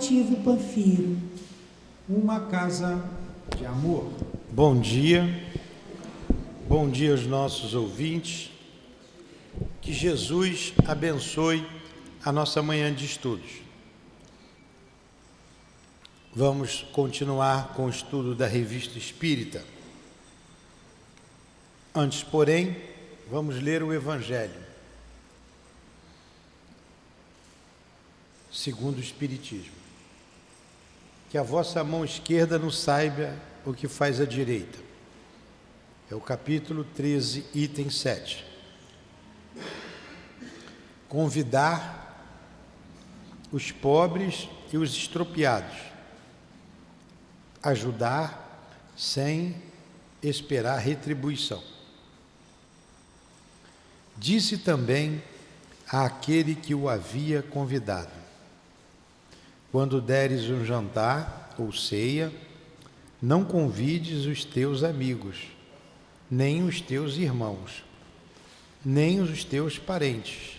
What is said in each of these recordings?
altivo Panfiro. Uma casa de amor. Bom dia aos nossos ouvintes. Que Jesus abençoe a nossa manhã de estudos. Vamos continuar com o estudo da Revista Espírita. Antes, porém, vamos ler o Evangelho segundo o Espiritismo. Que a vossa mão esquerda não saiba o que faz a direita. É o capítulo 13, item 7. Convidar os pobres e os estropiados. Ajudar sem esperar retribuição. Disse também àquele que o havia convidado: quando deres um jantar ou ceia, não convides os teus amigos, nem os teus irmãos, nem os teus parentes,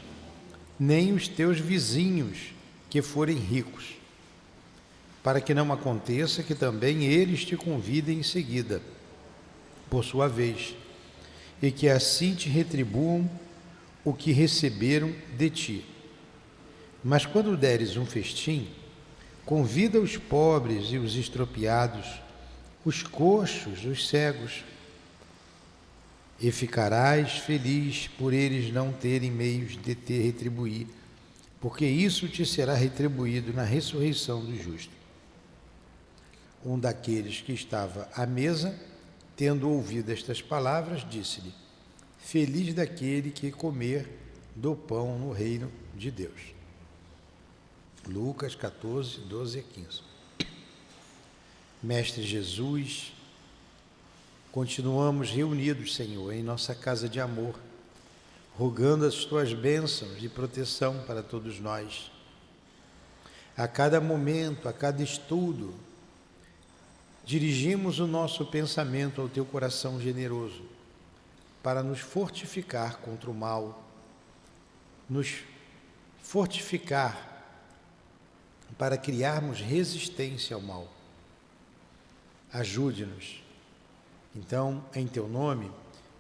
nem os teus vizinhos que forem ricos, para que não aconteça que também eles te convidem em seguida, por sua vez, e que assim te retribuam o que receberam de ti. Mas quando deres um festim, convida os pobres e os estropiados, os coxos, os cegos, e ficarás feliz por eles não terem meios de te retribuir, porque isso te será retribuído na ressurreição do justo. Um daqueles que estava à mesa, tendo ouvido estas palavras, disse-lhe: feliz daquele que comer do pão no reino de Deus. Lucas 14, 12 a 15. Mestre Jesus, continuamos reunidos, Senhor, em nossa casa de amor, rogando as tuas bênçãos de proteção para todos nós. A cada momento, a cada estudo, dirigimos o nosso pensamento ao teu coração generoso, para nos fortificar contra o mal, nos fortificar para criarmos resistência ao mal. Ajude-nos. Então, em teu nome,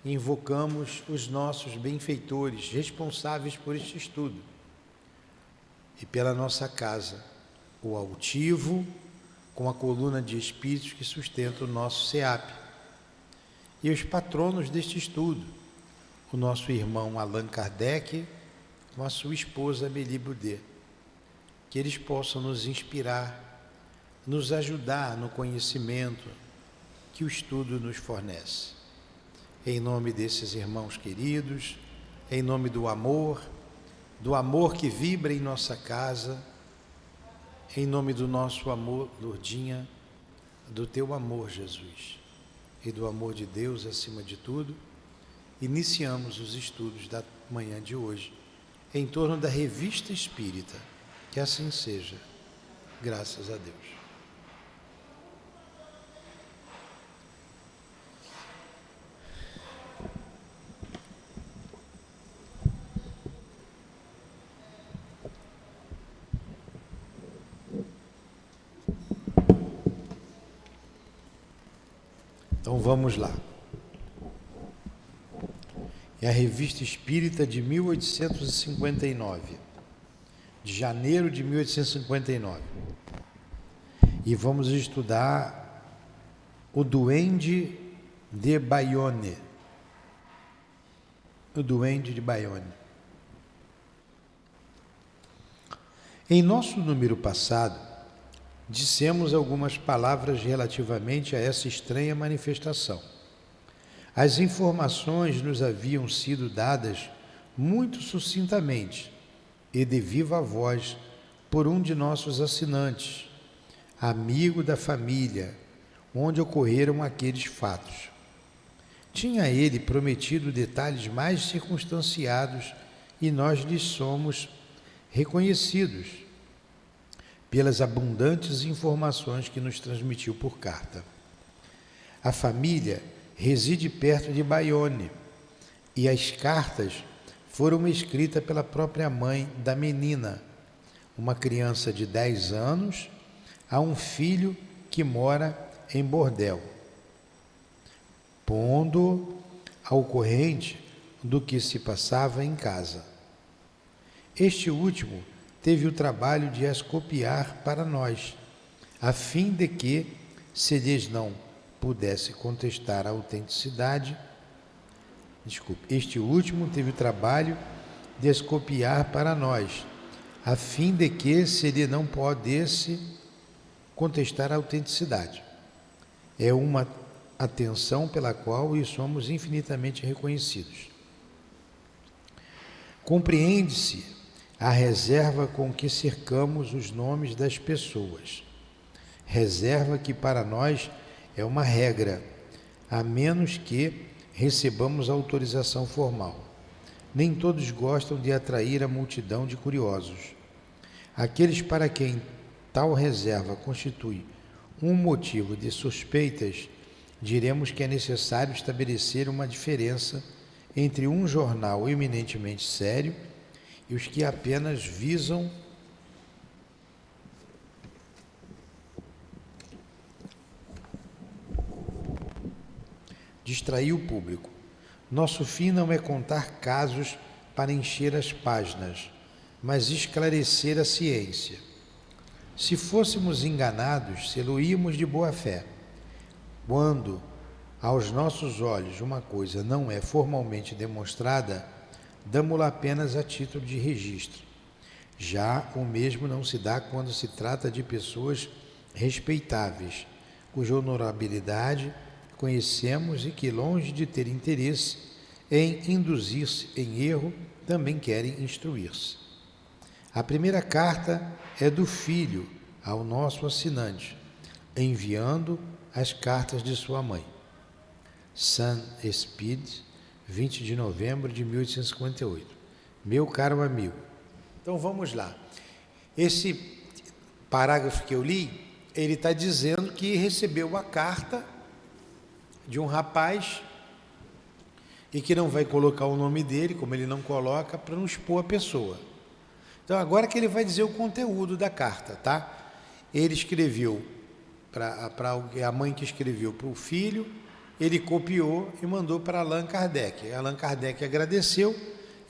invocamos os nossos benfeitores responsáveis por este estudo e pela nossa casa, o altivo, com a coluna de espíritos que sustenta o nosso SEAP, e os patronos deste estudo, o nosso irmão Allan Kardec, com a sua esposa Amélie Boudet, que eles possam nos inspirar, nos ajudar no conhecimento que o estudo nos fornece. Em nome desses irmãos queridos, em nome do amor que vibra em nossa casa, em nome do nosso amor, Lourdinha, do teu amor, Jesus, e do amor de Deus acima de tudo, iniciamos os estudos da manhã de hoje, em torno da Revista Espírita. Que assim seja, graças a Deus. Então vamos lá. É a Revista Espírita de 1859. De janeiro de 1859. E vamos estudar o Duende de Bayonne. O Duende de Bayonne. Em nosso número passado, dissemos algumas palavras relativamente a essa estranha manifestação. As informações nos haviam sido dadas muito sucintamente e de viva voz por um de nossos assinantes, amigo da família, onde ocorreram aqueles fatos. Tinha ele prometido detalhes mais circunstanciados e nós lhes somos reconhecidos pelas abundantes informações que nos transmitiu por carta. A família reside perto de Bayonne e as cartas foram escritas pela própria mãe da menina, uma criança de 10 anos, a um filho que mora em bordel, pondo ao corrente do que se passava em casa. Este último teve o trabalho de as copiar para nós, a fim de que, se lhes não pudesse contestar a autenticidade, este último teve o trabalho de as copiar para nós, a fim de que, se lhe não pudesse contestar a autenticidade. É uma atenção pela qual lhe somos infinitamente reconhecidos. Compreende-se a reserva com que cercamos os nomes das pessoas. Reserva que para nós é uma regra, a menos que recebamos autorização formal. Nem todos gostam de atrair a multidão de curiosos. Aqueles para quem tal reserva constitui um motivo de suspeitas, diremos que é necessário estabelecer uma diferença entre um jornal eminentemente sério e os que apenas visam distrair o público. Nosso fim não é contar casos para encher as páginas, mas esclarecer a ciência. Se fôssemos enganados, sê-lo-íamos de boa fé. Quando, aos nossos olhos, uma coisa não é formalmente demonstrada, damo-la apenas a título de registro. Já o mesmo não se dá quando se trata de pessoas respeitáveis, cuja honorabilidade conhecemos e que, longe de ter interesse em induzir-se em erro, também querem instruir-se. A primeira carta é do filho ao nosso assinante, enviando as cartas de sua mãe. San Speed, 20 de novembro de 1858. Meu caro amigo. Então vamos lá. Esse parágrafo que eu li, ele está dizendo que recebeu a carta de um rapaz e que não vai colocar o nome dele, como ele não coloca, para não expor a pessoa. Então agora que ele vai dizer o conteúdo da carta, tá? Ele escreveu para a mãe que escreveu para o filho, ele copiou e mandou para Allan Kardec. Allan Kardec agradeceu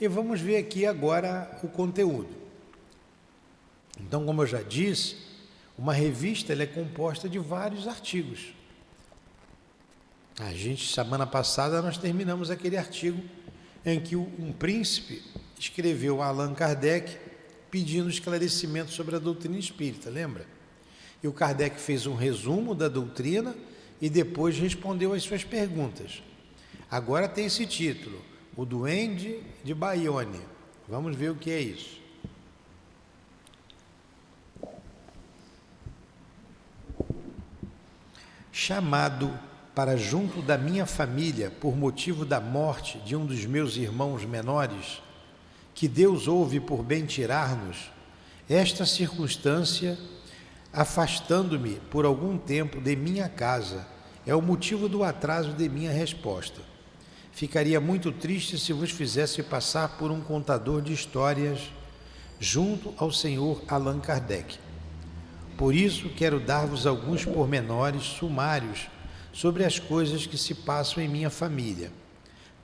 e vamos ver aqui agora o conteúdo. Então, como eu já disse, uma revista ela é composta de vários artigos. Semana passada, nós terminamos aquele artigo em que um príncipe escreveu a Allan Kardec pedindo esclarecimento sobre a doutrina espírita, lembra? E o Kardec fez um resumo da doutrina e depois respondeu às suas perguntas. Agora tem esse título, O Duende de Bayonne. Vamos ver o que é isso. Chamado para junto da minha família por motivo da morte de um dos meus irmãos menores, que Deus houve por bem tirar-nos, esta circunstância, afastando-me por algum tempo de minha casa, é o motivo do atraso de minha resposta. Ficaria muito triste se vos fizesse passar por um contador de histórias junto ao senhor Allan Kardec. Por isso, quero dar-vos alguns pormenores sumários sobre as coisas que se passam em minha família.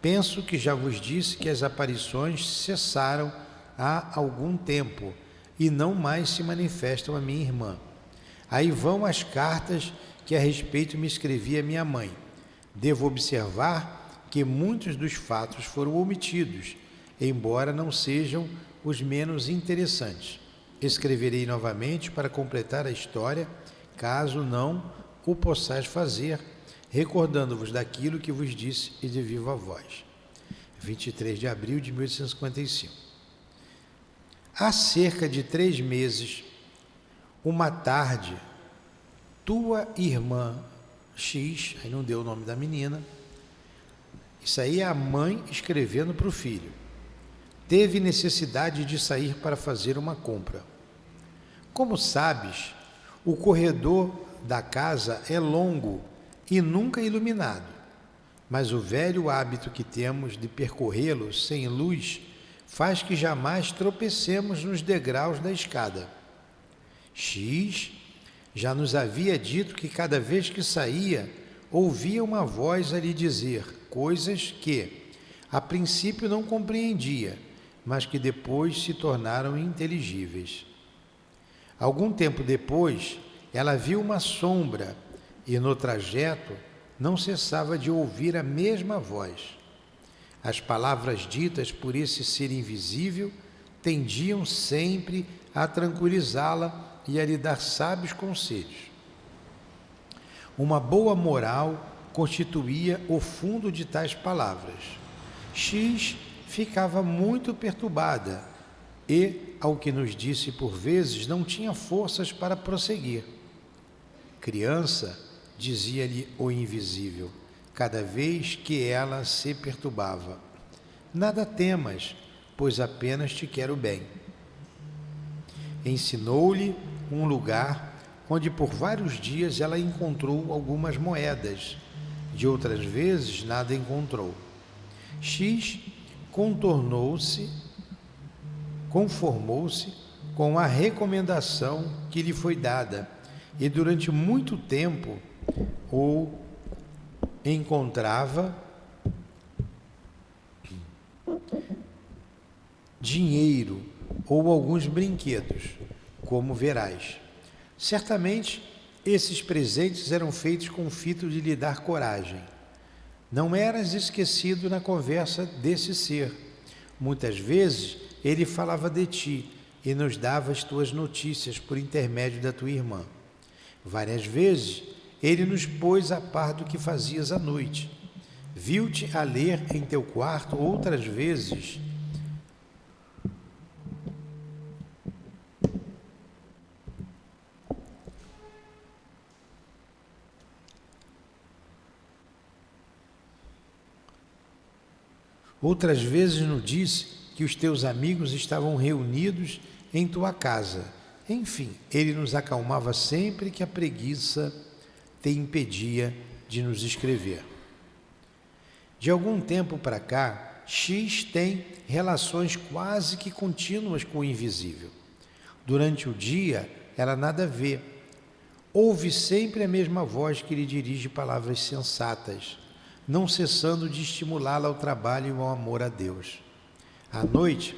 Penso que já vos disse que as aparições cessaram há algum tempo e não mais se manifestam a minha irmã. Aí vão as cartas que a respeito me escrevia minha mãe. Devo observar que muitos dos fatos foram omitidos, embora não sejam os menos interessantes. Escreverei novamente para completar a história, caso não o possais fazer, recordando-vos daquilo que vos disse e de viva voz. 23 de abril de 1855. Há cerca de 3 meses, uma tarde, tua irmã X, aí não deu o nome da menina, isso aí é a mãe escrevendo para o filho, teve necessidade de sair para fazer uma compra. Como sabes, o corredor da casa é longo e nunca iluminado, mas o velho hábito que temos de percorrê-lo sem luz faz que jamais tropecemos nos degraus da escada. X já nos havia dito que cada vez que saía, ouvia uma voz a lhe dizer coisas que, a princípio, não compreendia, mas que depois se tornaram inteligíveis. Algum tempo depois, ela viu uma sombra e, no trajeto, não cessava de ouvir a mesma voz. As palavras ditas por esse ser invisível tendiam sempre a tranquilizá-la e a lhe dar sábios conselhos. Uma boa moral constituía o fundo de tais palavras. X ficava muito perturbada e, ao que nos disse por vezes, não tinha forças para prosseguir. Criança, dizia-lhe o invisível, cada vez que ela se perturbava, nada temas, pois apenas te quero bem. Ensinou-lhe um lugar onde por vários dias ela encontrou algumas moedas, de outras vezes nada encontrou. X conformou-se com a recomendação que lhe foi dada e durante muito tempo ou encontrava dinheiro ou alguns brinquedos, como verás. Certamente, esses presentes eram feitos com o fito de lhe dar coragem. Não eras esquecido na conversa desse ser. Muitas vezes ele falava de ti e nos dava as tuas notícias por intermédio da tua irmã. Várias vezes ele nos pôs a par do que fazias à noite. Viu-te a ler em teu quarto outras vezes. Outras vezes nos disse que os teus amigos estavam reunidos em tua casa. Enfim, ele nos acalmava sempre que a preguiça te impedia de nos escrever. De algum tempo para cá, X tem relações quase que contínuas com o invisível. Durante o dia, ela nada vê. Ouve sempre a mesma voz que lhe dirige palavras sensatas, não cessando de estimulá-la ao trabalho e ao amor a Deus. À noite,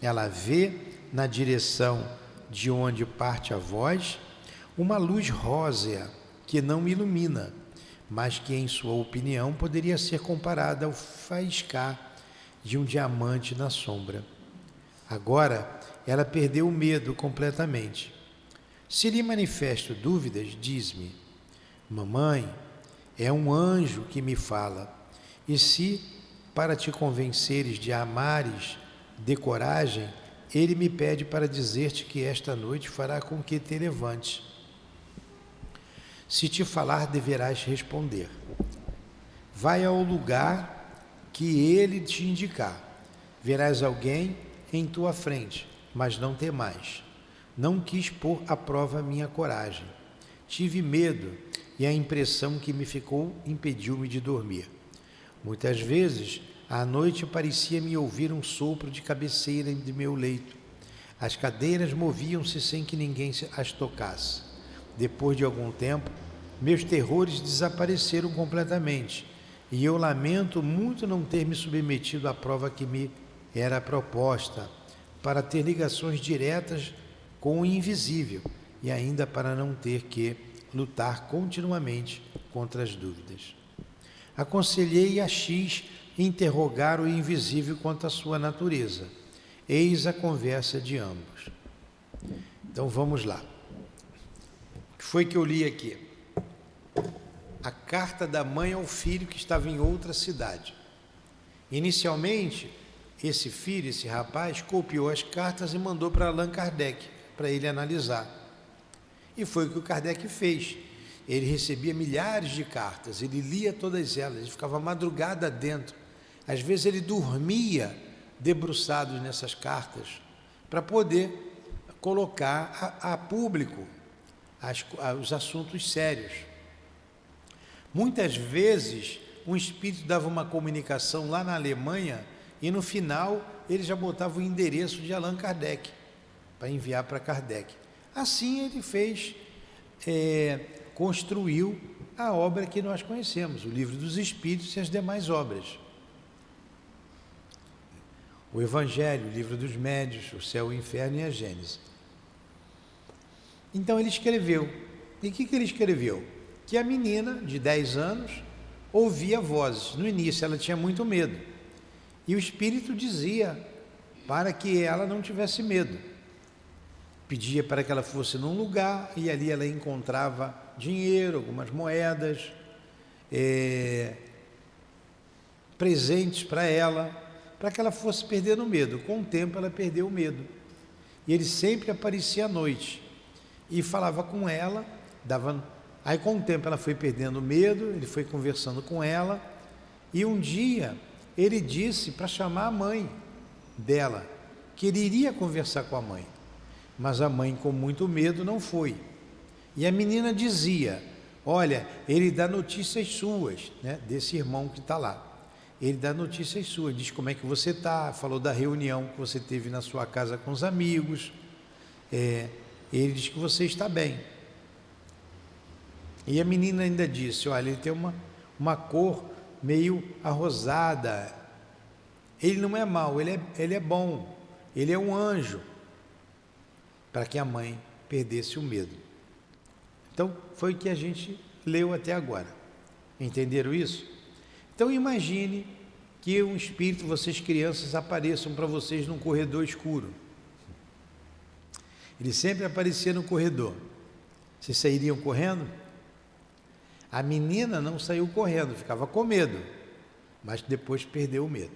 ela vê, na direção de onde parte a voz, uma luz rósea que não ilumina, mas que, em sua opinião, poderia ser comparada ao faiscar de um diamante na sombra. Agora, ela perdeu o medo completamente. Se lhe manifesto dúvidas, diz-me: mamãe, é um anjo que me fala, e se, para te convenceres de amares de coragem, ele me pede para dizer-te que esta noite fará com que te levantes. Se te falar, deverás responder. Vai ao lugar que ele te indicar. Verás alguém em tua frente, mas não temais. Não quis pôr à prova minha coragem. Tive medo e a impressão que me ficou impediu-me de dormir. Muitas vezes, à noite, parecia-me ouvir um sopro de cabeceira de meu leito. As cadeiras moviam-se sem que ninguém as tocasse. Depois de algum tempo, meus terrores desapareceram completamente, e eu lamento muito não ter me submetido à prova que me era proposta, para ter ligações diretas com o invisível, e ainda para não ter que lutar continuamente contra as dúvidas. Aconselhei a X interrogar o invisível quanto à sua natureza. Eis a conversa de ambos. Então vamos lá. O que foi que eu li aqui? A carta da mãe ao filho que estava em outra cidade. Inicialmente, esse filho, esse rapaz, copiou as cartas e mandou para Allan Kardec, para ele analisar. E foi o que o Kardec fez. Ele recebia milhares de cartas, ele lia todas elas, ele ficava madrugada dentro. Às vezes ele dormia debruçado nessas cartas, para poder colocar a público os assuntos sérios. Muitas vezes, um espírito dava uma comunicação lá na Alemanha e no final ele já botava o endereço de Allan Kardec, para enviar para Kardec. Assim ele fez, construiu a obra que nós conhecemos, o Livro dos Espíritos e as demais obras. O Evangelho, o Livro dos Médiuns, o Céu, o Inferno e a Gênese. Então ele escreveu. E o que ele escreveu? Que a menina de 10 anos ouvia vozes. No início ela tinha muito medo. E o Espírito dizia para que ela não tivesse medo. Pedia para que ela fosse num lugar e ali ela encontrava dinheiro, algumas moedas, presentes para ela, para que ela fosse perdendo o medo. Com o tempo ela perdeu o medo. E ele sempre aparecia à noite e falava com ela, aí com o tempo ela foi perdendo o medo, ele foi conversando com ela, e um dia ele disse para chamar a mãe dela, que ele iria conversar com a mãe, mas a mãe com muito medo não foi. E a menina dizia: olha, ele dá notícias suas, né, desse irmão que está lá. Ele dá notícias suas, diz como é que você está, falou da reunião que você teve na sua casa com os amigos, ele diz que você está bem. E a menina ainda disse: olha, ele tem uma cor meio arrosada, ele não é mau, ele é bom, ele é um anjo, para que a mãe perdesse o medo. Então foi o que a gente leu até agora. Entenderam isso? Então imagine que um espírito, vocês crianças, apareçam para vocês num corredor escuro. Ele sempre aparecia no corredor. Vocês sairiam correndo? A menina não saiu correndo, ficava com medo, mas depois perdeu o medo.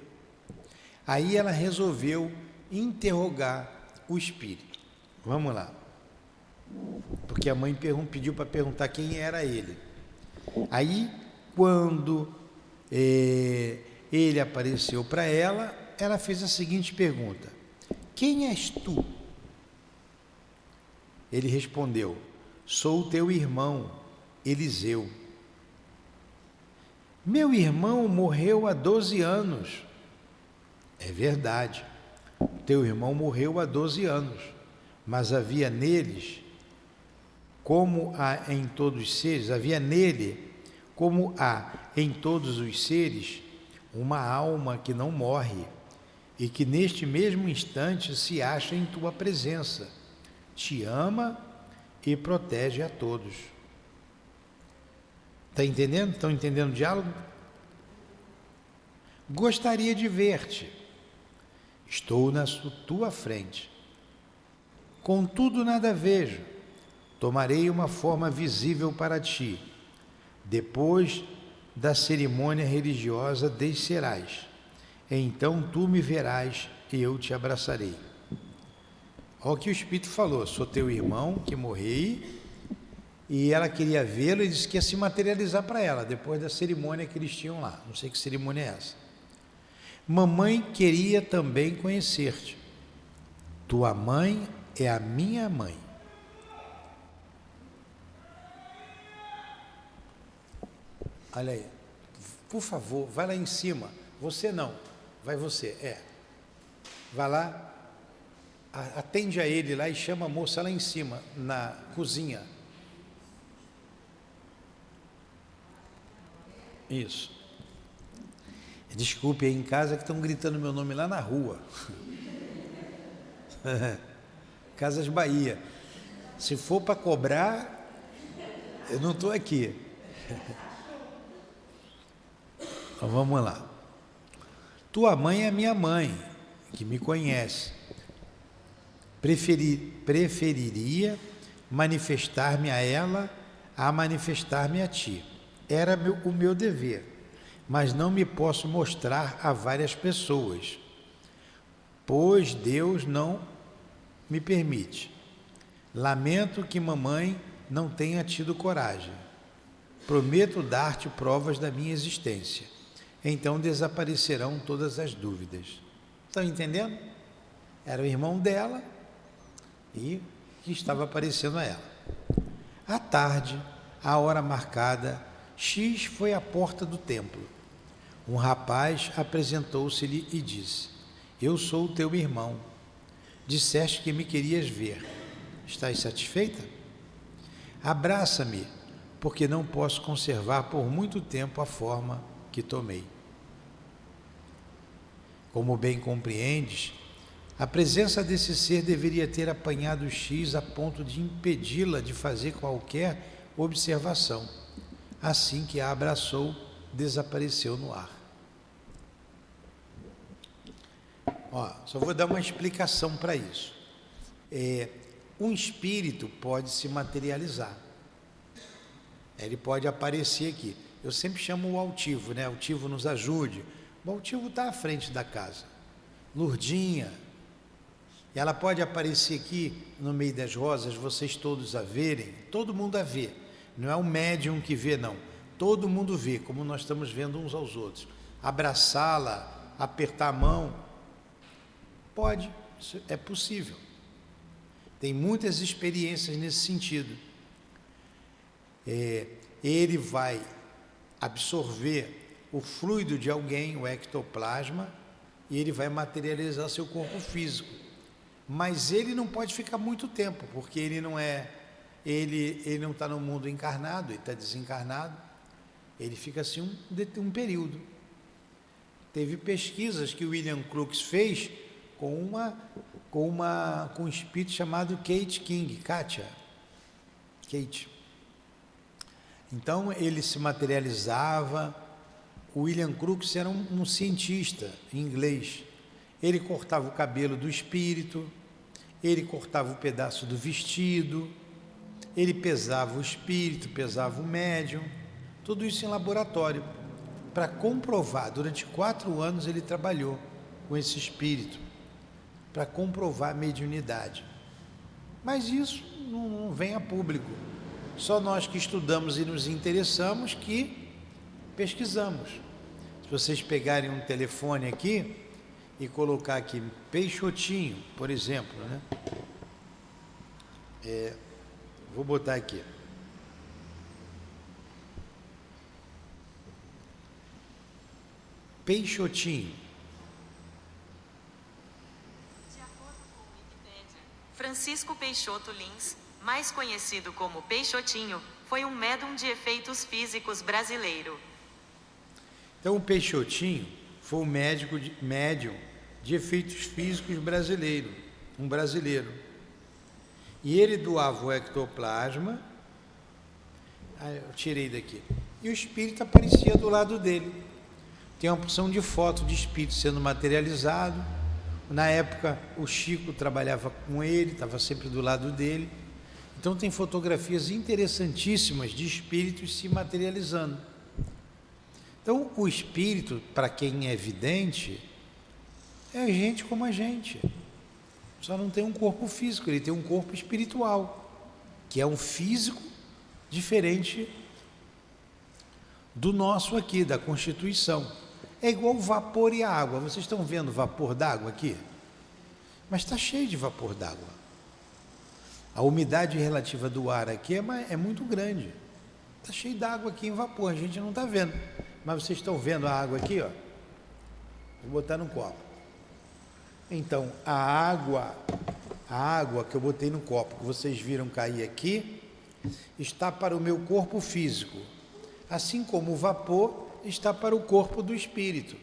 Aí ela resolveu interrogar o espírito. Vamos lá. Porque a mãe pediu para perguntar quem era ele. Aí, quando ele apareceu para ela, ela fez a seguinte pergunta: quem és tu? Ele respondeu: sou teu irmão, Eliseu. Meu irmão morreu há 12 anos. É verdade, teu irmão morreu há 12 anos, mas havia neles, como há em todos os seres, havia nele, como há em todos os seres, uma alma que não morre e que neste mesmo instante se acha em tua presença, te ama e protege a todos. Está entendendo? Estão entendendo o diálogo? Gostaria de ver-te. Estou na tua frente. Contudo, nada vejo. Tomarei uma forma visível para ti. Depois da cerimônia religiosa descerás. Então tu me verás e eu te abraçarei. Olha o que o Espírito falou: sou teu irmão que morrei. E ela queria vê-lo e disse que ia se materializar para ela, depois da cerimônia que eles tinham lá. Não sei que cerimônia é essa. Mamãe queria também conhecer-te. Tua mãe é a minha mãe. Olha aí, por favor, vai lá em cima. Você não, vai você, vai lá, atende a ele lá e chama a moça lá em cima, na cozinha. Isso. Desculpe aí em casa que estão gritando meu nome lá na rua. Casas Bahia. Se for para cobrar, eu não estou aqui. Então vamos lá. Tua mãe é minha mãe, que me conhece. Preferiria manifestar-me a ela a manifestar-me a ti. Era o meu dever, mas não me posso mostrar a várias pessoas, pois Deus não me permite. Lamento que mamãe não tenha tido coragem. Prometo dar-te provas da minha existência. Então desaparecerão todas as dúvidas. Estão entendendo? Era o irmão dela e que estava aparecendo a ela. À tarde, a hora marcada, X foi à porta do templo. Um rapaz apresentou-se-lhe e disse: eu sou o teu irmão. Disseste que me querias ver. Estás satisfeita? Abraça-me, porque não posso conservar por muito tempo a forma que tomei. Como bem compreendes, a presença desse ser deveria ter apanhado o X a ponto de impedi-la de fazer qualquer observação. Assim que a abraçou, desapareceu no ar. Só vou dar uma explicação para isso. Um espírito pode se materializar. Ele pode aparecer aqui. Eu sempre chamo o altivo, né? Altivo nos ajude. O altivo está à frente da casa. Lurdinha. E ela pode aparecer aqui no meio das rosas, vocês todos a verem, todo mundo a vê. Não é o médium que vê, não. Todo mundo vê, como nós estamos vendo uns aos outros. Abraçá-la, apertar a mão. Pode, é possível. Tem muitas experiências nesse sentido. Ele vai absorver o fluido de alguém, o ectoplasma, e ele vai materializar seu corpo físico. Mas ele não pode ficar muito tempo, porque ele não está no mundo encarnado, ele está desencarnado. Ele fica assim um período. Teve pesquisas que o William Crookes fez com um espírito chamado Katia. Então ele se materializava. O William Crookes era um cientista inglês. Ele cortava o cabelo do espírito, ele cortava o pedaço do vestido, ele pesava o espírito, pesava o médium, tudo isso em laboratório, para comprovar. Durante 4 anos ele trabalhou com esse espírito, para comprovar a mediunidade. Mas isso não vem a público. Só nós que estudamos e nos interessamos que pesquisamos. Se vocês pegarem um telefone aqui e colocar aqui Peixotinho, por exemplo, né? Vou botar aqui. Peixotinho. De acordo com o Wikipédia, Francisco Peixoto Lins, mais conhecido como Peixotinho, foi um médium de efeitos físicos brasileiro. Então o Peixotinho foi um médium de efeitos físicos brasileiro, um brasileiro. E ele doava o ectoplasma, eu tirei daqui, e o espírito aparecia do lado dele. Tem uma porção de foto de espírito sendo materializado. Na época o Chico trabalhava com ele, estava sempre do lado dele. Então tem fotografias interessantíssimas de espíritos se materializando. Então o espírito, para quem é vidente, é gente como a gente. Só não tem um corpo físico, ele tem um corpo espiritual, que é um físico diferente do nosso aqui, da Constituição. É igual o vapor e a água. Vocês estão vendo vapor d'água aqui? Mas está cheio de vapor d'água. A umidade relativa do ar aqui é muito grande. Está cheio d'água aqui em vapor, a gente não está vendo. Mas vocês estão vendo a água aqui, ó? Vou botar no copo. Então, a água que eu botei no copo, que vocês viram cair aqui, está para o meu corpo físico, assim como o vapor está para o corpo do espírito.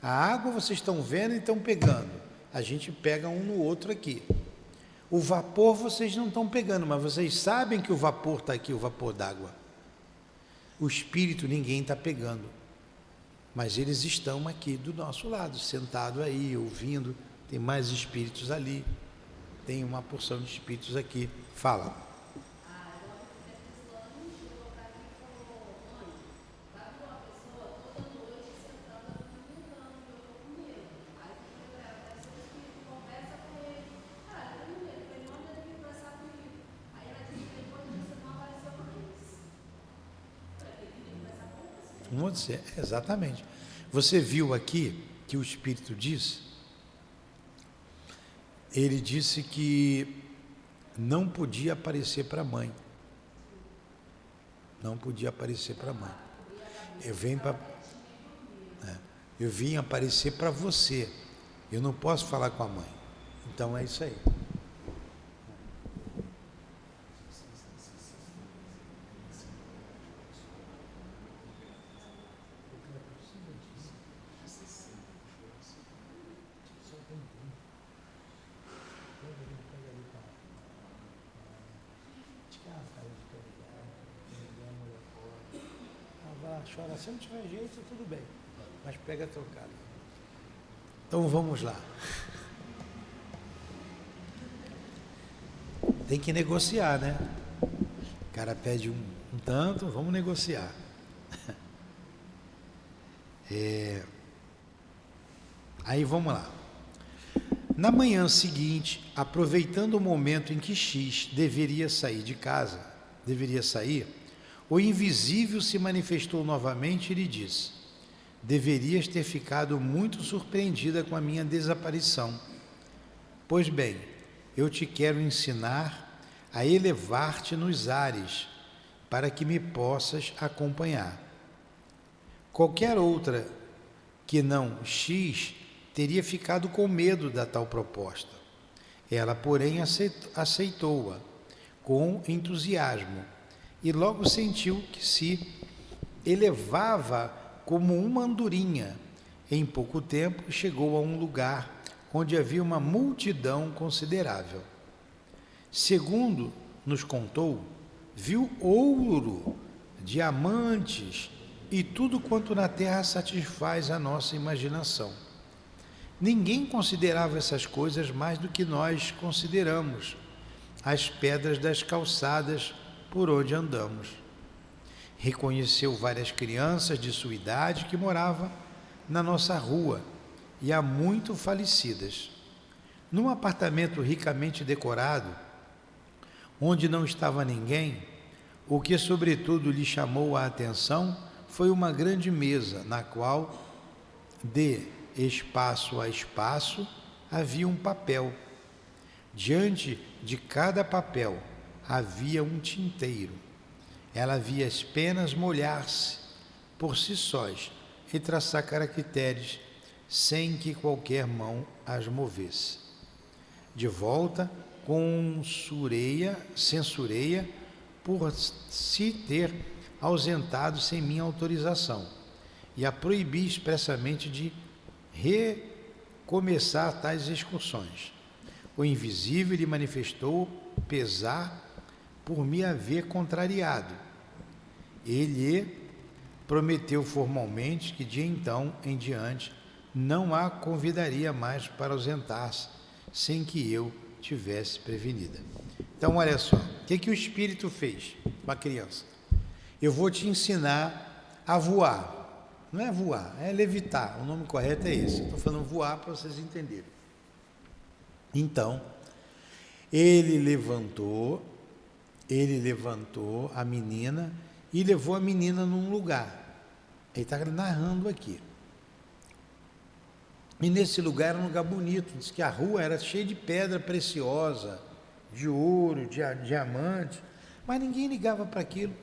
A água vocês estão vendo e estão pegando. A gente pega um no outro aqui. O vapor vocês não estão pegando, mas vocês sabem que o vapor está aqui, o vapor d'água. O espírito ninguém está pegando. Mas eles estão aqui do nosso lado, sentado aí, ouvindo. Tem mais espíritos ali. Tem uma porção de espíritos aqui. Fala. Exatamente. Você viu aqui que o Espírito disse? Ele disse que não podia aparecer para a mãe. Não podia aparecer para a mãe. Eu vim aparecer para você. Eu não posso falar com a mãe. Então é isso aí. chorar. Se não tiver jeito, tudo bem. Mas pega trocado. Então vamos lá. Tem que negociar, né? O cara pede um tanto, vamos negociar. Aí vamos lá. Na manhã seguinte, aproveitando o momento em que X deveria sair de casa, o invisível se manifestou novamente e lhe disse: deverias ter ficado muito surpreendida com a minha desaparição. Pois bem, eu te quero ensinar a elevar-te nos ares, para que me possas acompanhar. Qualquer outra que não X teria ficado com medo da tal proposta. Ela, porém, aceitou-a com entusiasmo e logo sentiu que se elevava como uma andorinha. Em pouco tempo chegou a um lugar onde havia uma multidão considerável. Segundo nos contou, viu ouro, diamantes e tudo quanto na terra satisfaz a nossa imaginação. Ninguém considerava essas coisas mais do que nós consideramos as pedras das calçadas por onde andamos. Reconheceu várias crianças de sua idade que moravam na nossa rua e há muito falecidas. Num apartamento ricamente decorado, onde não estava ninguém, o que sobretudo lhe chamou a atenção foi uma grande mesa, na qual, de espaço a espaço, havia um papel. Diante de cada papel havia um tinteiro. Ela via as penas molhar-se por si sós e traçar caracteres sem que qualquer mão as movesse. De volta, censureia por se ter ausentado sem minha autorização e a proibi expressamente de recomeçar tais excursões. O invisível lhe manifestou pesar por me haver contrariado. Ele prometeu formalmente que de então em diante não a convidaria mais para ausentar-se sem que eu tivesse prevenida. Então, olha só, o que o Espírito fez com a criança? Eu vou te ensinar a voar. Não é voar, é levitar. O nome correto é esse. Estou falando voar para vocês entenderem. Então, ele levantou a menina e levou a menina num lugar. Ele está narrando aqui. E nesse lugar era um lugar bonito. Diz que a rua era cheia de pedra preciosa, de ouro, de diamante, mas ninguém ligava para aquilo.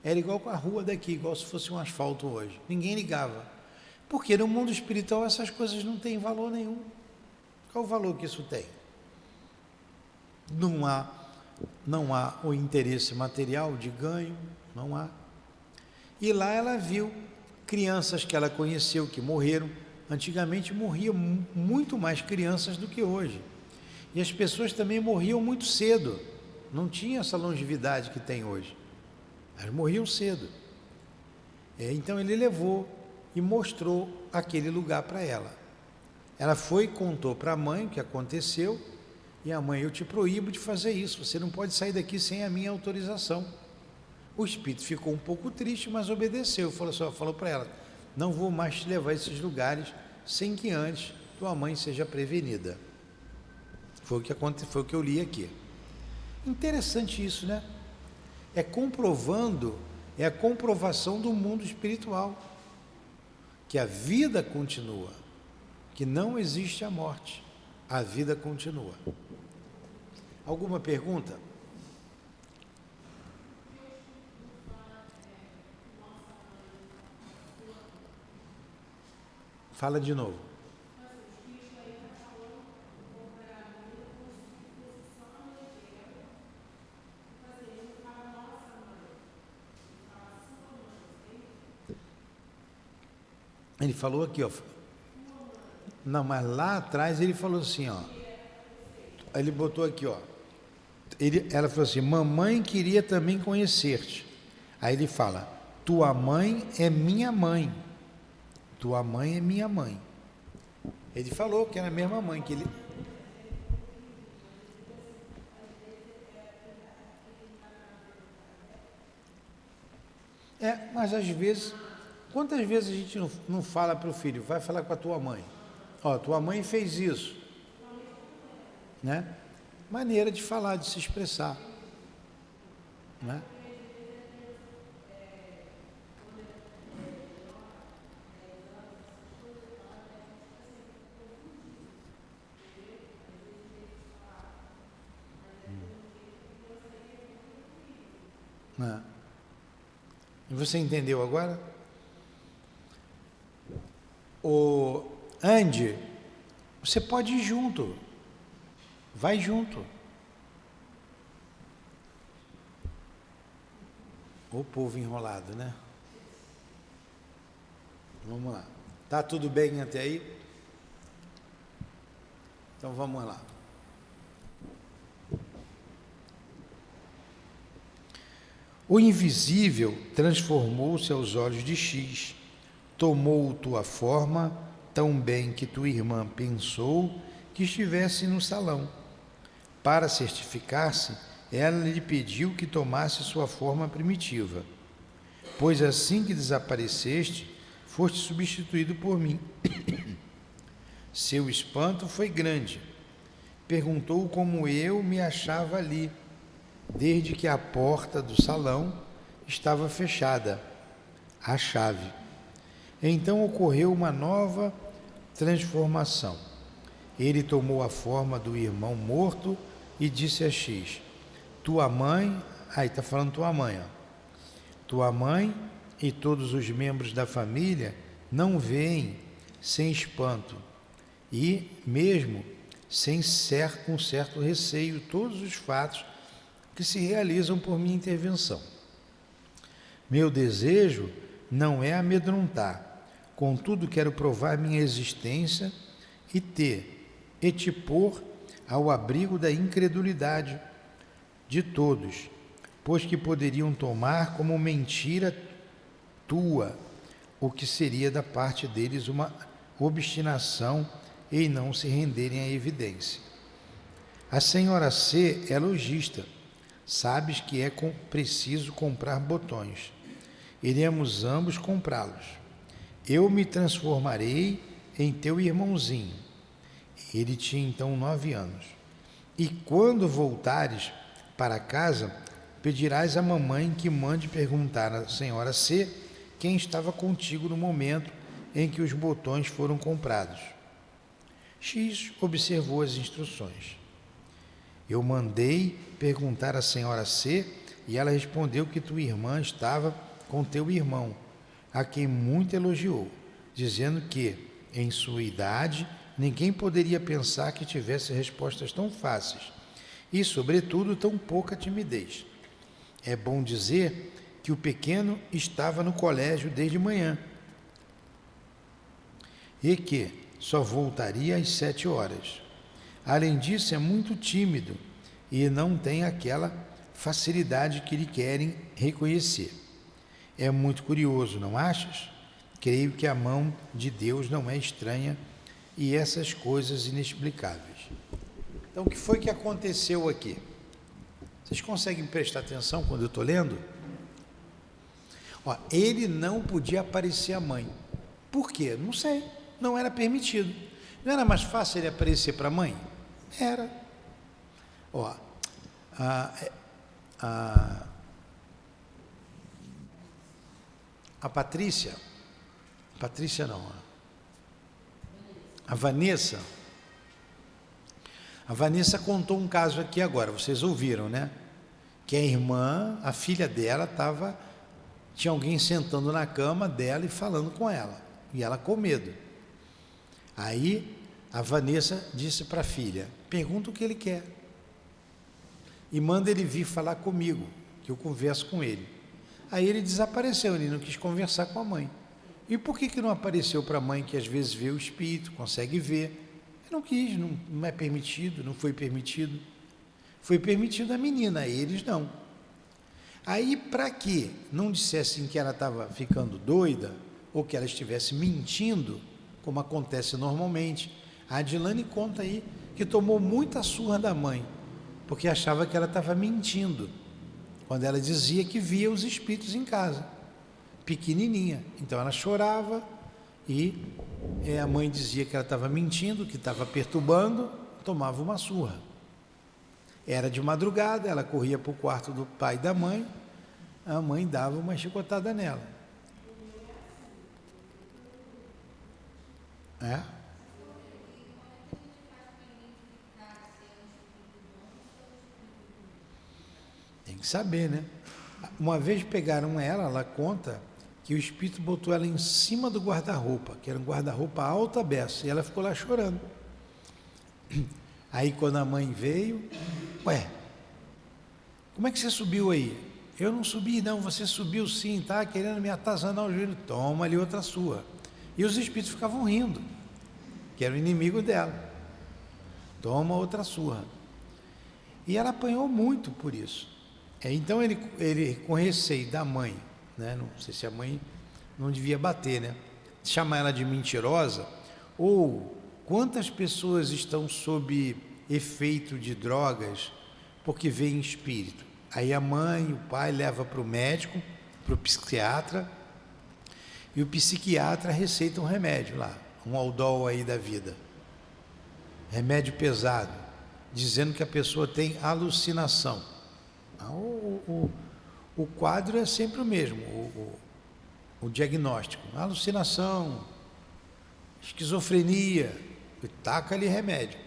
Era igual com a rua daqui, igual se fosse um asfalto hoje. Ninguém ligava. Porque no mundo espiritual essas coisas não têm valor nenhum. Qual o valor que isso tem? Não há o interesse material de ganho, não há. E lá ela viu crianças que ela conheceu que morreram. Antigamente morriam muito mais crianças do que hoje. E as pessoas também morriam muito cedo. Não tinha essa longevidade que tem hoje. Elas morriam cedo. Então ele levou e mostrou aquele lugar para ela. Ela foi e contou para a mãe o que aconteceu. E a mãe: eu te proíbo de fazer isso. Você não pode sair daqui sem a minha autorização. O espírito ficou um pouco triste, mas obedeceu. Falou para ela: não vou mais te levar a esses lugares sem que antes tua mãe seja prevenida. Foi o que eu li aqui. Interessante isso, né? É a comprovação do mundo espiritual, que a vida continua, que não existe a morte, a vida continua. Alguma pergunta? Fala de novo. Ele falou aqui, ó. Não, mas lá atrás ele falou assim, ó. Ele botou aqui, ó. Ela falou assim: mamãe queria também conhecer-te. Aí ele fala: tua mãe é minha mãe. Tua mãe é minha mãe. Ele falou que era a mesma mãe que ele... Mas às vezes, quantas vezes a gente não fala para o filho, vai falar com a tua mãe? Ó, tua mãe fez isso. Né? Maneira de falar, de se expressar. Né? E você entendeu agora? O Andy, você pode ir junto. Vai junto. O povo enrolado, né? Vamos lá. Tá tudo bem até aí? Então vamos lá. O invisível transformou-se aos olhos de X, tomou tua forma, tão bem que tua irmã pensou que estivesse no salão. Para certificar-se, ela lhe pediu que tomasse sua forma primitiva, pois assim que desapareceste, foste substituído por mim. Seu espanto foi grande. Perguntou como eu me achava ali, desde que a porta do salão estava fechada, à chave. Então ocorreu uma nova transformação. Ele tomou a forma do irmão morto e disse a X, tua mãe, aí está falando tua mãe, ó, tua mãe e todos os membros da família não veem sem espanto e mesmo com certo receio todos os fatos que se realizam por minha intervenção. Meu desejo não é amedrontar, contudo quero provar minha existência e te pôr ao abrigo da incredulidade de todos, pois que poderiam tomar como mentira tua, o que seria da parte deles uma obstinação em não se renderem à evidência. A senhora C é lojista. Sabes que é preciso comprar botões. Iremos ambos comprá-los. Eu me transformarei em teu irmãozinho. Ele tinha então 9 anos. E quando voltares para casa, pedirás à mamãe que mande perguntar à senhora C quem estava contigo no momento em que os botões foram comprados. X observou as instruções. Eu mandei perguntar à senhora C e ela respondeu que tua irmã estava com teu irmão, a quem muito elogiou, dizendo que, em sua idade, ninguém poderia pensar que tivesse respostas tão fáceis e, sobretudo, tão pouca timidez. É bom dizer que o pequeno estava no colégio desde manhã e que só voltaria às 7 horas. Além disso, é muito tímido e não tem aquela facilidade que lhe querem reconhecer. É muito curioso, não achas? Creio que a mão de Deus não é estranha e essas coisas inexplicáveis. Então, o que foi que aconteceu aqui? Vocês conseguem prestar atenção quando eu estou lendo? Ó, ele não podia aparecer a mãe. Por quê? Não sei. Não era permitido. Não era mais fácil ele aparecer para a mãe? Era. Ó, a Patrícia não, a Vanessa contou um caso aqui agora, vocês ouviram, né? Que a irmã, a filha dela tinha alguém sentando na cama dela e falando com ela, e ela com medo. Aí a Vanessa disse para a filha, pergunta o que ele quer e manda ele vir falar comigo, que eu converso com ele. Aí ele desapareceu, ele não quis conversar com a mãe. E por que não apareceu para a mãe, que às vezes vê o espírito, consegue ver? Ele não quis, não é permitido, não foi permitido. Foi permitido a menina, a eles não. Aí, para que não dissessem que ela estava ficando doida, ou que ela estivesse mentindo, como acontece normalmente, a Adilane conta aí que tomou muita surra da mãe, porque achava que ela estava mentindo, quando ela dizia que via os espíritos em casa, pequenininha. Então ela chorava e a mãe dizia que ela estava mentindo, que estava perturbando, tomava uma surra. Era de madrugada, ela corria para o quarto do pai e da mãe, a mãe dava uma chicotada nela. Tem que saber, né? Uma vez pegaram ela conta que o espírito botou ela em cima do guarda-roupa, que era um guarda-roupa alta beça, e ela ficou lá chorando. Aí quando a mãe veio, como é que você subiu aí? Eu não subi não, você subiu sim, tá querendo me atazanar o joelho, toma ali outra surra. E os espíritos ficavam rindo, que era o inimigo dela, toma outra surra. E ela apanhou muito por isso. Então ele com receio da mãe, né? Não sei se a mãe não devia bater, né? Chamar ela de mentirosa, ou quantas pessoas estão sob efeito de drogas porque veem espírito. Aí a mãe, o pai leva para o médico, para o psiquiatra, e o psiquiatra receita um remédio lá, um Aldol aí da vida, remédio pesado, dizendo que a pessoa tem alucinação. O quadro é sempre o mesmo, o diagnóstico, alucinação, esquizofrenia, e taca ali remédio.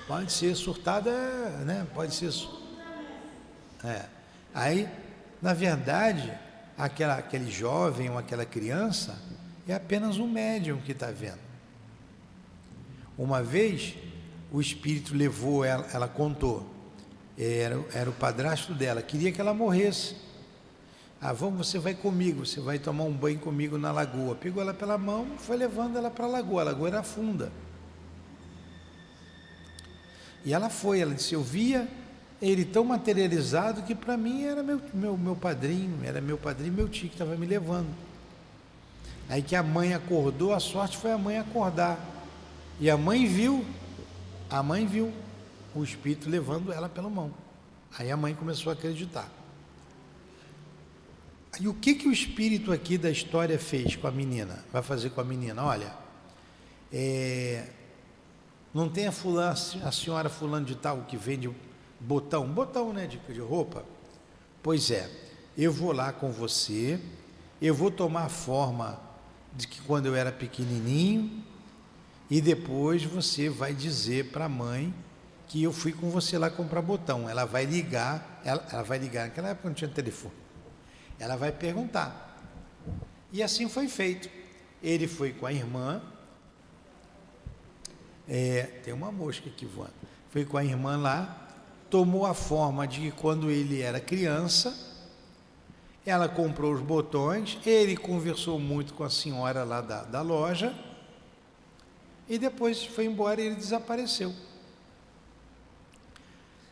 Pode ser surtada, né? Pode ser. Aí, na verdade, aquele jovem ou aquela criança é apenas um médium que está vendo. Uma vez, o espírito levou ela contou. Era o padrasto dela, queria que ela morresse. Você vai comigo, você vai tomar um banho comigo na lagoa. Pegou ela pela mão, foi levando ela para a lagoa era funda. E ela disse, eu via ele tão materializado que para mim era meu padrinho, meu tio que estava me levando. Aí que a mãe acordou, a sorte foi a mãe acordar. E a mãe viu o espírito levando ela pela mão. Aí a mãe começou a acreditar. E o que o espírito aqui da história fez com a menina? Vai fazer com a menina? Olha, não tem a senhora fulano de tal que vende botão, né, de roupa? Pois é, eu vou lá com você, eu vou tomar a forma de que quando eu era pequenininho, e depois você vai dizer para a mãe que eu fui com você lá comprar botão. Ela vai ligar, naquela época não tinha telefone. Ela vai perguntar. E assim foi feito. Ele foi com a irmã. Tem uma mosca aqui voando. Foi com a irmã lá, tomou a forma de que quando ele era criança, ela comprou os botões, ele conversou muito com a senhora lá da loja, e depois foi embora e ele desapareceu.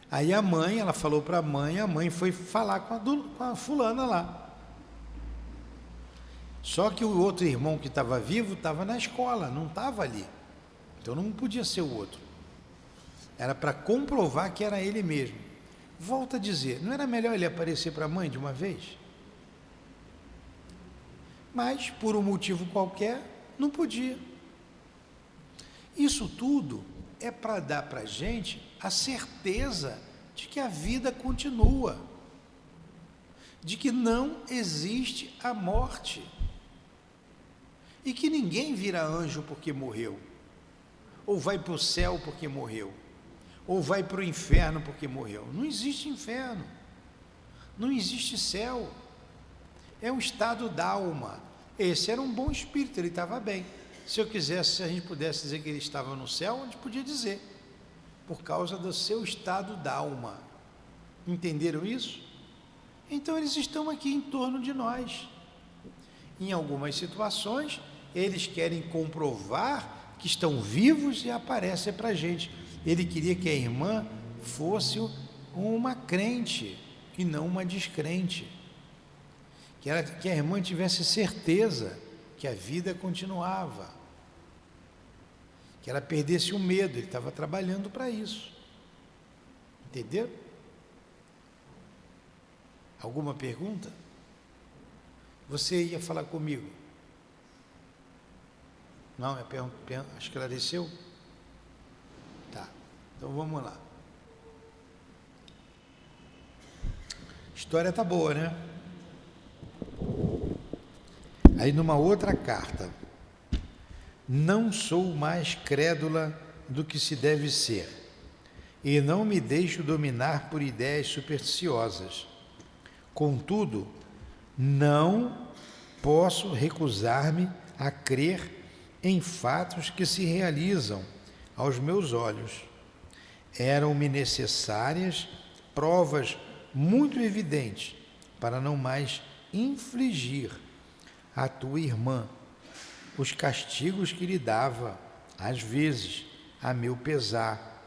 Aí ela falou para a mãe foi falar com a fulana lá. Só que o outro irmão que estava vivo estava na escola, não estava ali. Então não podia ser o outro. Era para comprovar que era ele mesmo. Volto a dizer, não era melhor ele aparecer para a mãe de uma vez? Mas, por um motivo qualquer, não podia. Isso tudo é para dar para a gente a certeza de que a vida continua, de que não existe a morte, e que ninguém vira anjo porque morreu, ou vai para o céu porque morreu, ou vai para o inferno porque morreu. Não existe inferno, não existe céu, é um estado da alma. Esse era um bom espírito, ele estava bem. Se a gente pudesse dizer que ele estava no céu, a gente podia dizer, por causa do seu estado da alma. Entenderam isso? Então eles estão aqui em torno de nós. Em algumas situações, eles querem comprovar que estão vivos e aparecem para a gente. Ele queria que a irmã fosse uma crente e não uma descrente. Que a irmã tivesse certeza que a vida continuava. Que ela perdesse o medo, ele estava trabalhando para isso. Entendeu? Alguma pergunta? Você ia falar comigo? Não, esclareceu? Tá, então vamos lá. A história tá boa, né? Aí numa outra carta, não sou mais crédula do que se deve ser, e não me deixo dominar por ideias supersticiosas. Contudo, não posso recusar-me a crer em fatos que se realizam aos meus olhos. Eram-me necessárias provas muito evidentes para não mais infligir à tua irmã os castigos que lhe dava, às vezes, a meu pesar,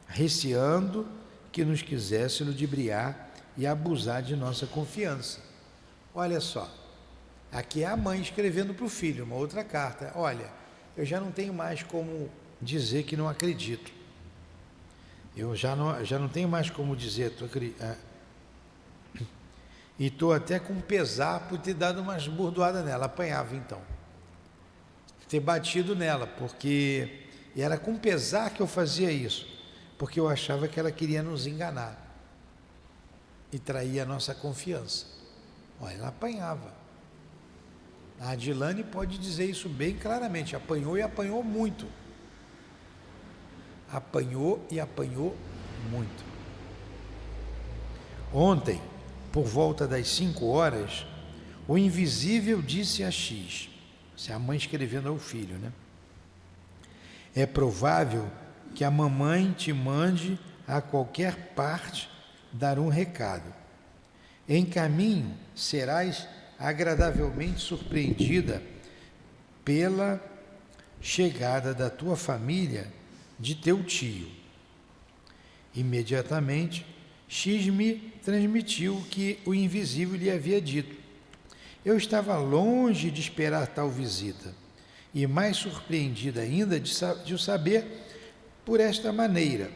receando que nos quisesse ludibriar e abusar de nossa confiança. Olha só, aqui é a mãe escrevendo para o filho, uma outra carta. Olha, eu já não tenho mais como dizer que não acredito. Eu já não tenho mais como dizer, e estou até com pesar por ter dado umas burdoadas nela, apanhava então. Ter batido nela, porque era com pesar que eu fazia isso, porque eu achava que ela queria nos enganar e trair a nossa confiança. Olha, ela apanhava. A Adilane pode dizer isso bem claramente, apanhou e apanhou muito. Apanhou e apanhou muito. Ontem, por volta das 5 horas, o invisível disse a X, se a mãe escrevendo ao filho, né? É provável que a mamãe te mande a qualquer parte dar um recado. Em caminho serás agradavelmente surpreendida pela chegada da tua família de teu tio. Imediatamente, X me transmitiu o que o invisível lhe havia dito. Eu estava longe de esperar tal visita, e mais surpreendida ainda de o saber por esta maneira.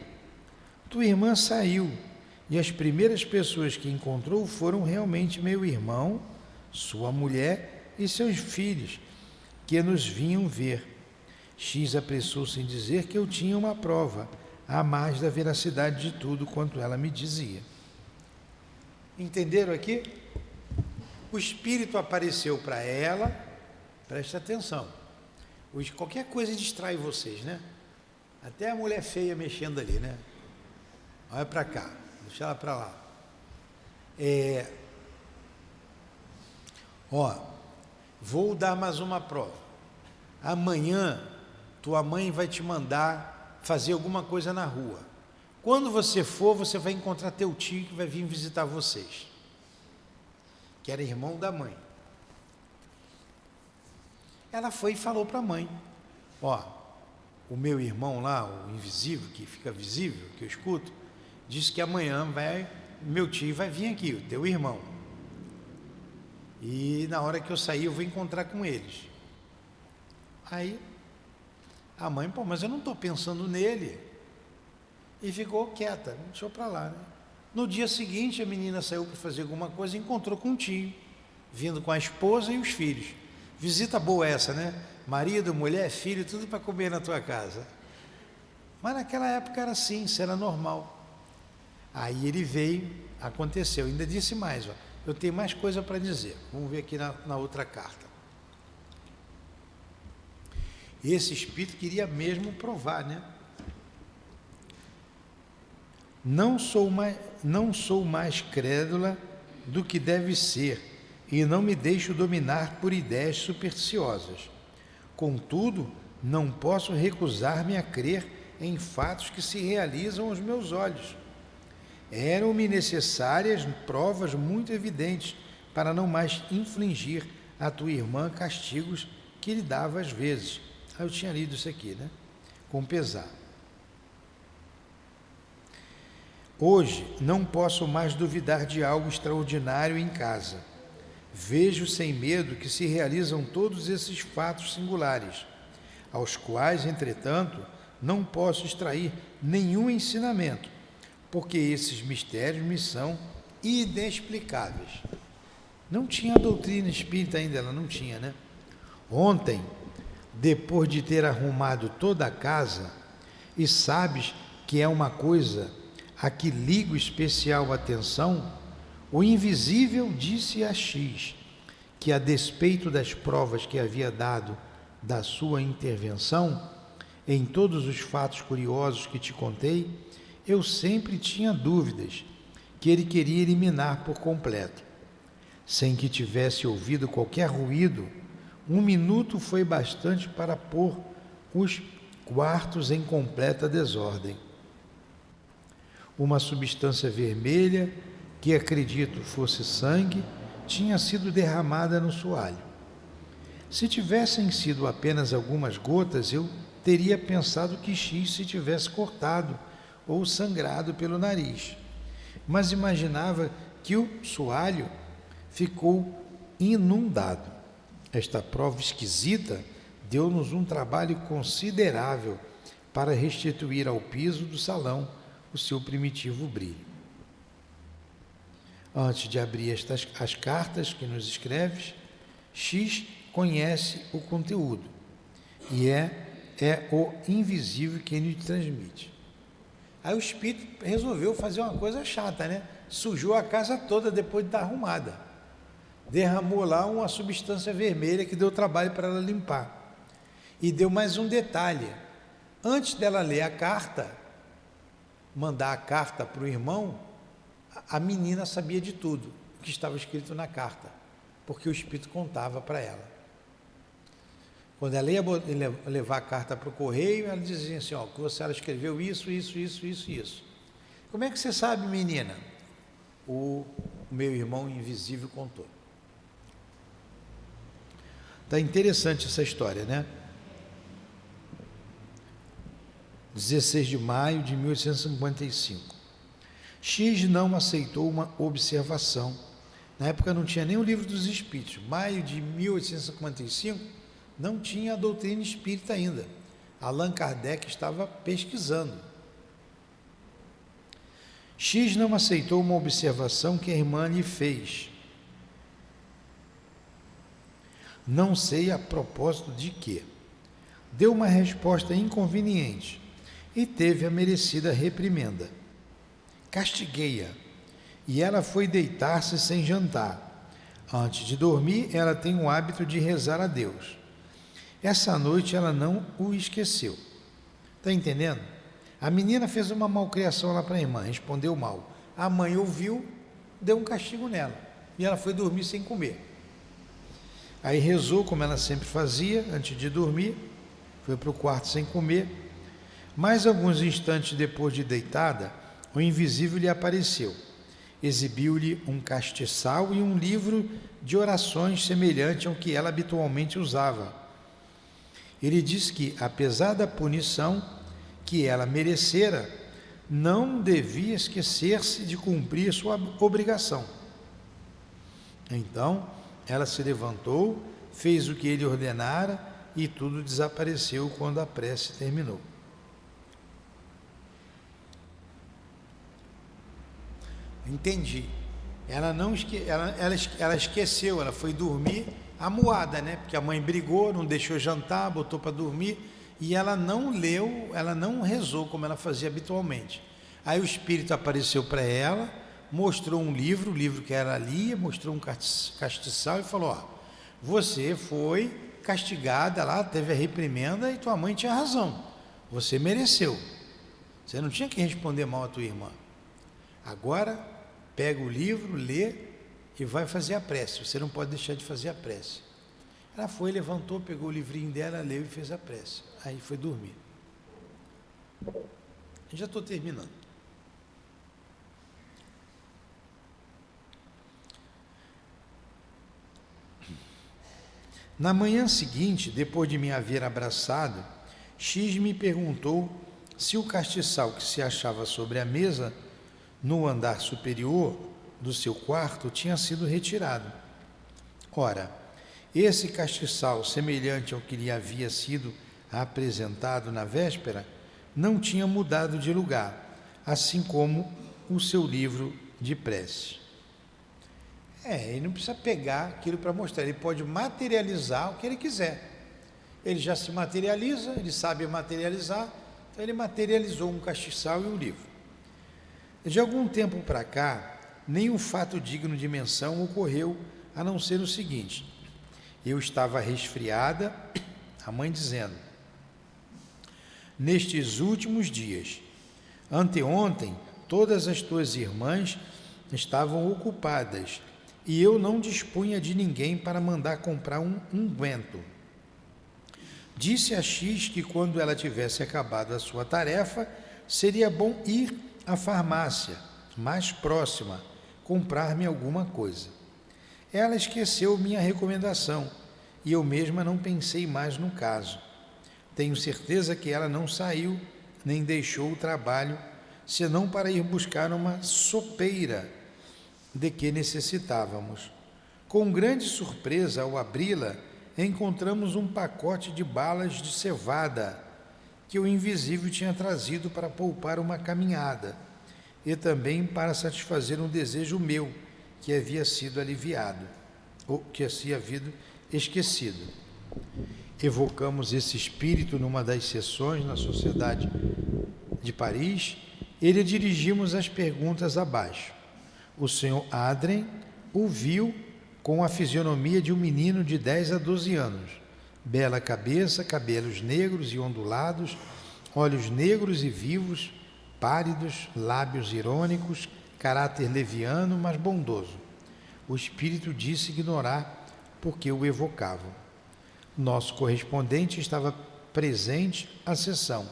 Tua irmã saiu, e as primeiras pessoas que encontrou foram realmente meu irmão, sua mulher e seus filhos, que nos vinham ver. X apressou-se em dizer que eu tinha uma prova, a mais da veracidade de tudo quanto ela me dizia. Entenderam aqui? O espírito apareceu para ela, preste atenção, qualquer coisa distrai vocês, né? Até a mulher feia mexendo ali, né? Olha para cá, deixa ela para lá. Vou dar mais uma prova. Amanhã, tua mãe vai te mandar fazer alguma coisa na rua. Quando você for, você vai encontrar teu tio que vai vir visitar vocês, que era irmão da mãe. Ela foi e falou para a mãe, o meu irmão lá, o invisível, que fica visível, que eu escuto, disse que amanhã meu tio vai vir aqui, o teu irmão. E na hora que eu sair, eu vou encontrar com eles. Aí, a mãe, mas eu não estou pensando nele. E ficou quieta, deixou para lá, né? No dia seguinte, a menina saiu para fazer alguma coisa e encontrou com um tio, vindo com a esposa e os filhos. Visita boa essa, né? Marido, mulher, filho, tudo para comer na tua casa. Mas naquela época era assim, isso era normal. Aí ele veio, aconteceu, ainda disse mais, eu tenho mais coisa para dizer. Vamos ver aqui na outra carta. Esse espírito queria mesmo provar, né? Não sou mais crédula do que deve ser, e não me deixo dominar por ideias supersticiosas. Contudo, não posso recusar-me a crer em fatos que se realizam aos meus olhos. Eram-me necessárias provas muito evidentes para não mais infligir à tua irmã castigos que lhe dava às vezes. Eu tinha lido isso aqui, né? Com pesar. Hoje não posso mais duvidar de algo extraordinário em casa. Vejo sem medo que se realizam todos esses fatos singulares, aos quais, entretanto, não posso extrair nenhum ensinamento, porque esses mistérios me são inexplicáveis. Não tinha a doutrina espírita ainda, ela não tinha, né? Ontem, depois de ter arrumado toda a casa, e sabes que é uma coisa a que ligo especial atenção, o invisível disse a X que, a despeito das provas que havia dado da sua intervenção em todos os fatos curiosos que te contei, eu sempre tinha dúvidas que ele queria eliminar por completo. Sem que tivesse ouvido qualquer ruído, 1 minuto foi bastante para pôr os quartos em completa desordem. Uma substância vermelha, que acredito fosse sangue, tinha sido derramada no soalho. Se tivessem sido apenas algumas gotas, eu teria pensado que X se tivesse cortado ou sangrado pelo nariz, mas imaginava que o soalho ficou inundado. Esta prova esquisita deu-nos um trabalho considerável para restituir ao piso do salão o seu primitivo brilho. Antes de abrir as cartas que nos escreves, X conhece o conteúdo e é o invisível que ele transmite. Aí o espírito resolveu fazer uma coisa chata, né? Sujou a casa toda depois de estar arrumada. Derramou lá uma substância vermelha que deu trabalho para ela limpar. E deu mais um detalhe. Antes dela ler a carta, mandar a carta para o irmão, a menina sabia de tudo o que estava escrito na carta, porque o espírito contava para ela. Quando ela ia levar a carta para o correio, ela dizia assim, ó, que ela escreveu isso. Como é que você sabe, menina? O meu irmão invisível contou. Está interessante essa história, né? 16 de maio de 1855. X não aceitou uma observação. Na época não tinha nem o Livro dos Espíritos. Maio de 1855 não tinha a doutrina espírita ainda. Allan Kardec estava pesquisando. X não aceitou uma observação que a irmã lhe fez. Não sei a propósito de quê. Deu uma resposta inconveniente e teve a merecida reprimenda. Castiguei-a e ela foi deitar-se sem jantar. Antes de dormir, ela tem o hábito de rezar a Deus. Essa noite ela não o esqueceu. Está entendendo? A menina fez uma malcriação lá para a irmã, respondeu mal. A mãe ouviu, deu um castigo nela e ela foi dormir sem comer. Aí rezou, como ela sempre fazia, antes de dormir, foi para o quarto sem comer. Mais alguns instantes depois de deitada, o invisível lhe apareceu. Exibiu-lhe um castiçal e um livro de orações semelhante ao que ela habitualmente usava. Ele disse que, apesar da punição que ela merecera, não devia esquecer-se de cumprir sua obrigação. Então, ela se levantou, fez o que ele ordenara e tudo desapareceu quando a prece terminou. Entendi. Ela esqueceu, ela foi dormir amuada, né? Porque a mãe brigou, não deixou jantar, botou para dormir e ela não leu, ela não rezou como ela fazia habitualmente. Aí o espírito apareceu para ela, mostrou um livro, o livro que ela lia, mostrou um castiçal e falou, ó, você foi castigada lá, teve a reprimenda e tua mãe tinha razão, você mereceu, você não tinha que responder mal a tua irmã. Agora pega o livro, lê e vai fazer a prece, você não pode deixar de fazer a prece. Ela foi, levantou, pegou o livrinho dela, leu e fez a prece, aí foi dormir. Eu já estou terminando. Na manhã seguinte, depois de me haver abraçado, X me perguntou se o castiçal que se achava sobre a mesa no andar superior do seu quarto tinha sido retirado. Ora, esse castiçal, semelhante ao que lhe havia sido apresentado na véspera, não tinha mudado de lugar, assim como o seu livro de prece. Ele não precisa pegar aquilo para mostrar, ele pode materializar o que ele quiser. Ele já se materializa, ele sabe materializar, então ele materializou um castiçal e um livro. De algum tempo para cá, nenhum fato digno de menção ocorreu, a não ser o seguinte: eu estava resfriada, a mãe dizendo, nestes últimos dias, anteontem, todas as tuas irmãs estavam ocupadas e eu não dispunha de ninguém para mandar comprar um unguento. Disse a X que quando ela tivesse acabado a sua tarefa, seria bom ir à farmácia mais próxima, comprar-me alguma coisa. Ela esqueceu minha recomendação e eu mesma não pensei mais no caso. Tenho certeza que ela não saiu, nem deixou o trabalho, senão para ir buscar uma sopeira de que necessitávamos. Com grande surpresa, ao abri-la, encontramos um pacote de balas de cevada que o invisível tinha trazido para poupar uma caminhada e também para satisfazer um desejo meu que havia sido aliviado, ou que havia sido esquecido. Evocamos esse espírito numa das sessões na Sociedade de Paris e lhe dirigimos as perguntas abaixo. O Sr. Adrien o viu com a fisionomia de um menino de 10 a 12 anos, bela cabeça, cabelos negros e ondulados, olhos negros e vivos, pálidos, lábios irônicos, caráter leviano, mas bondoso. O espírito disse ignorar porque o evocavam. Nosso correspondente estava presente à sessão